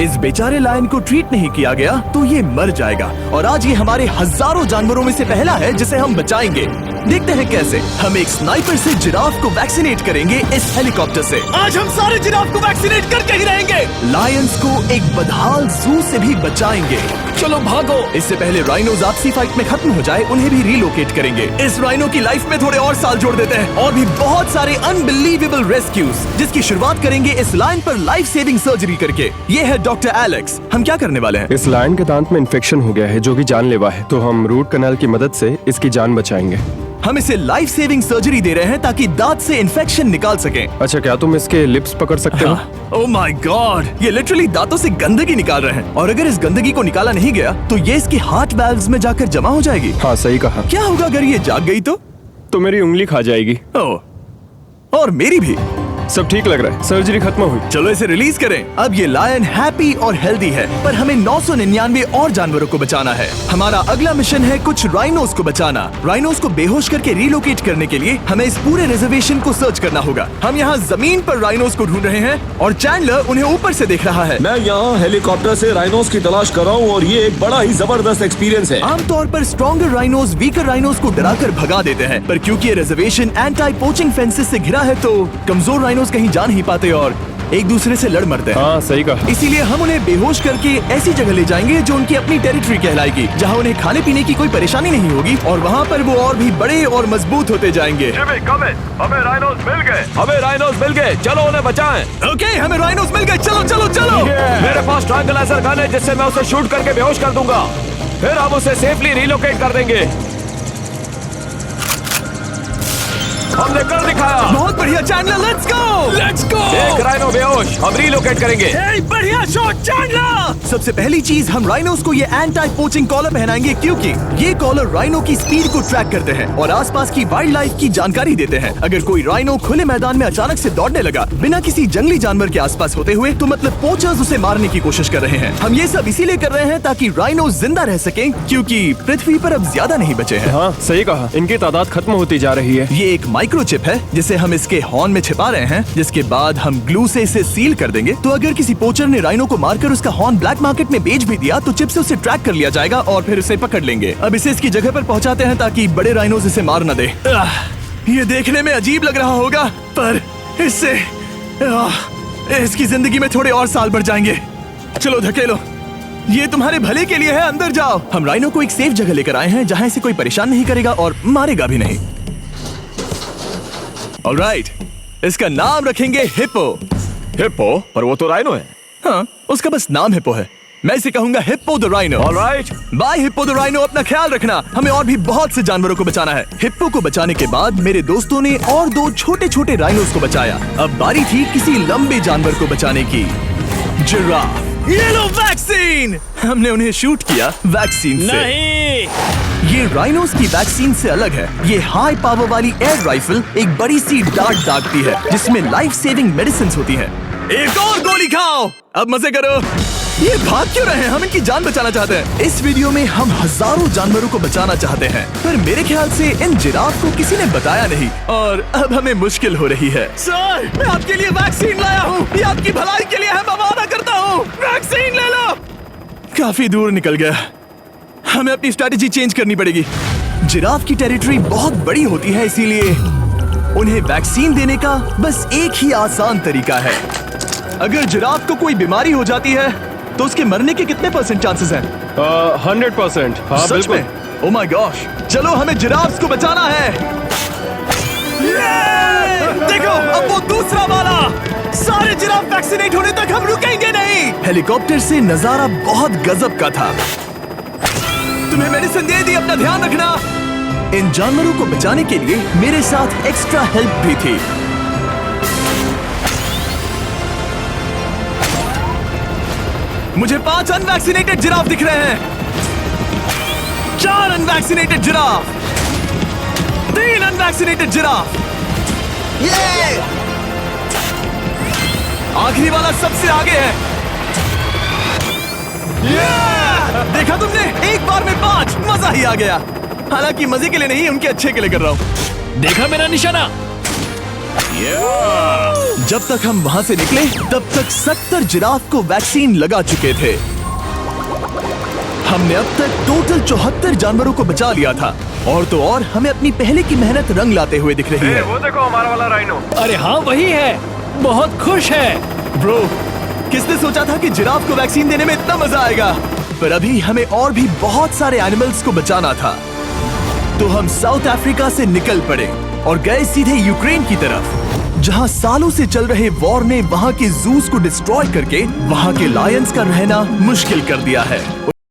इस बेचारे लायन को ट्रीट नहीं किया गया तो ये मर जाएगा। और आज ये हमारे हजारों जानवरों में से पहला है जिसे हम बचाएंगे। देखते हैं कैसे। हम एक स्नाइपर से जिराफ को वैक्सीनेट करेंगे इस हेलीकॉप्टर से। आज हम सारे जिराफ को वैक्सीनेट करके ही रहेंगे। लायंस को एक बदहाल जू से भी बचाएंगे। चलो भागो। इससे पहले राइनोज आपसी फाइट में खत्म हो जाए, उन्हें भी रिलोकेट करेंगे। इस राइनो की लाइफ में थोड़े और साल जोड़ देते हैं और भी बहुत सारे अनबिलीवेबल रेस्क्यूज, जिसकी शुरुआत करेंगे इस लायन पर लाइफ सेविंग सर्जरी करके। ये है डॉक्टर एलेक्स। हम क्या करने वाले हैं? इस लायन के दांत में इन्फेक्शन हो गया है जो कि जानलेवा है, तो हम रूट कैनाल की मदद से इसकी जान बचाएंगे। हम इसे लाइफ सेविंग सर्जरी दे रहे हैं ताकि दांत से इन्फेक्शन निकाल सकें। अच्छा, क्या तुम इसके लिप्स पकड़ सकते हो? ओह माय गॉड, ये लिटरली दांतों से गंदगी निकाल रहे हैं। और अगर इस गंदगी को निकाला नहीं गया तो ये इसके हार्ट वाल्व्स में जाकर जमा हो जाएगी। हाँ, सही कहा। क्या होगा अगर ये जाग गई तो मेरी उंगली खा जाएगी। ओह, और मेरी भी। सब ठीक लग रहा है, सर्जरी खत्म हुई। चलो इसे रिलीज करें। अब ये लायन हैप्पी और हेल्दी है, पर हमें 999 और जानवरों को बचाना है। हमारा अगला मिशन है कुछ राइनोस को बचाना। राइनोस को बेहोश करके रिलोकेट करने के लिए हमें इस पूरे रिजर्वेशन को सर्च करना होगा। हम यहाँ जमीन पर राइनोस को ढूंढ रहे हैं और चैंडलर उन्हें ऊपर से देख रहा है। मैं यहाँ हेलीकॉप्टर से राइनोस की तलाश कर रहा हूँ और ये एक बड़ा ही जबरदस्त एक्सपीरियंस है। आमतौर पर स्ट्रॉन्गर राइनोस वीकर राइनोस को डराकर भगा देते हैं, पर क्योंकि ये रिजर्वेशन एंटी पोचिंग फेंसेस से घिरा है तो कमजोर राइनोस कहीं जा नहीं पाते और एक दूसरे से लड़ मरते हैं। हाँ, सही कहा। इसीलिए हम उन्हें बेहोश करके ऐसी जगह ले जाएंगे जो उनकी अपनी टेरिटरी कहलाएगी, जहाँ उन्हें खाने पीने की कोई परेशानी नहीं होगी और वहाँ पर वो और भी बड़े और मजबूत होते जाएंगे। हमें राइनोस मिल गए। हमें राइनोस मिल गए, चलो उन्हें बचाएं। ओके, हमें राइनोस मिल गए। चलो चलो चलो। मेरे पास ट्रैंक्विलाइजर गन है जिससे मैं उसे शूट करके बेहोश कर दूंगा, फिर हम उसे सेफली रिलोकेट कर देंगे। हमने कर दिखाया। बहुत बढ़िया चैंडलर, लेट्स गो। एक राइनो बेहोश, हम रिलोकेट करेंगे। बढ़िया शॉट चैंडलर। सबसे पहली चीज, हम राइनोस को ये एंटी पोचिंग कॉलर पहनाएंगे क्योंकि ये कॉलर राइनो की स्पीड को ट्रैक करते हैं और आसपास की वाइल्ड लाइफ की जानकारी देते हैं। अगर कोई राइनो खुले मैदान में अचानक से दौड़ने लगा बिना किसी जंगली जानवर के आसपास होते हुए, तो मतलब पोचर्स उसे मारने की कोशिश कर रहे हैं। हम ये सब इसीलिए कर रहे हैं ताकि राइनो जिंदा रह सके, क्योंकि पृथ्वी पर अब ज्यादा नहीं बचे हैं। हाँ, सही कहा। इनकी तादाद खत्म होती जा रही है। ये एक माइक्रोचिप है जिसे हम इसके हॉर्न में छिपा रहे हैं, जिसके बाद हम ग्लू से इसे सील कर देंगे। तो अगर किसी पोचर ने राइनो को मारकर उसका हॉर्न ब्लैक मार्केट में बेच भी दिया तो चिप से उसे ट्रैक कर लिया जाएगा और फिर उसे पकड़ लेंगे। अब इसे इसकी जगह पर पहुंचाते हैं ताकि बड़े राइनोस इसे मार न दे। ये देखने में अजीब लग रहा होगा, पर इससे इसकी जिंदगी में थोड़े और साल बढ़ जाएंगे। चलो धकेलो, ये तुम्हारे भले के लिए है, अंदर जाओ। हम राइनो को एक सेफ जगह लेकर आए हैं जहाँ इसे कोई परेशान नहीं करेगा और मारेगा भी नहीं। ऑलराइट, इसका नाम रखेंगे हिप्पो। हिप्पो? पर वो तो राइनो है। हाँ, उसका बस नाम हिप्पो है। मैं इसे कहूंगा hippo the rhino. Alright, bye hippo the rhino. अपना ख्याल रखना, हमें और भी बहुत से जानवरों को बचाना है। हिप्पो को बचाने के बाद मेरे दोस्तों ने और 2 छोटे छोटे राइनोस को बचाया। अब बारी थी किसी लंबे जानवर को बचाने की। जिराफ। ये लो वैक्सीन। हमने उन्हें शूट किया वैक्सीन से। नहीं, ये राइनोस की वैक्सीन से अलग है। ये हाई पावर वाली एयर राइफल एक बड़ी सी डार्ट दागती है जिसमें लाइफ सेविंग मेडिसिन होती है। एक और गोली खाओ, अब मजे करो। ये भाग क्यों रहे हैं? हम इनकी जान बचाना चाहते हैं। इस वीडियो में हम हजारों जानवरों को बचाना चाहते हैं, पर मेरे ख्याल से इन जिराफ को किसी ने बताया नहीं और अब हमें मुश्किल हो रही है। सर, मैं आपके लिए वैक्सीन लाया हूँ। ये आपकी भलाई के लिए है, मैं वादा करता हूँ। वैक्सीन ले लो। काफी दूर निकल गया, हमें अपनी स्ट्रैटेजी चेंज करनी पड़ेगी। जिराफ की टेरिटरी बहुत बड़ी होती है, इसीलिए उन्हें वैक्सीन देने का बस एक ही आसान तरीका है। अगर जिराफ को कोई बीमारी हो जाती है तो उसके मरने के कितने % चांसेस हैं? 100%। हाँ, सच बिल्कुल। में? ओह माय गॉश, चलो हमें जिराफ्स को बचाना है। देखो, अब वो दूसरा वाला। सारे जिराफ वैक्सीनेट होने तक हम रुकेंगे नहीं। हेलीकॉप्टर से नजारा बहुत गजब का था। तुम्हें मेडिसिन दे दी, अपना ध्यान रखना। इन जानवरों को बचाने के लिए मेरे साथ एक्स्ट्रा हेल्प भी थी। मुझे 5 अनवैक्सीनेटेड जिराफ दिख रहे हैं। 4 अनवैक्सीनेटेड जिराफ, 3 अनवैक्सीनेटेड जिराफ। ये आखिरी वाला सबसे आगे है। देखा तुमने, एक बार में 5। मजा ही आ गया। हालांकि मजे के लिए नहीं, उनके अच्छे के लिए कर रहा हूँ। देखा मेरा निशाना? जब तक हम वहाँ से निकले तब तक 70 जिराफ को वैक्सीन लगा चुके थे। हमने अब तक टोटल 74 जानवरों को बचा लिया था। और तो और हमें अपनी पहले की मेहनत रंग लाते हुए दिख रही है। वो देखो हमारा वाला राइनो। अरे हाँ वही है, बहुत खुश है। ब्रो, किसने सोचा था कि जिराफ को वैक्सीन देने में इतना मजा आएगा। पर अभी हमें और भी बहुत सारे एनिमल्स को बचाना था। तो हम साउथ अफ्रीका से निकल पड़े और गए सीधे यूक्रेन की तरफ, जहां सालों से चल रहे वॉर ने वहां के जूस को डिस्ट्रॉय करके वहां के लायंस का रहना मुश्किल कर दिया है।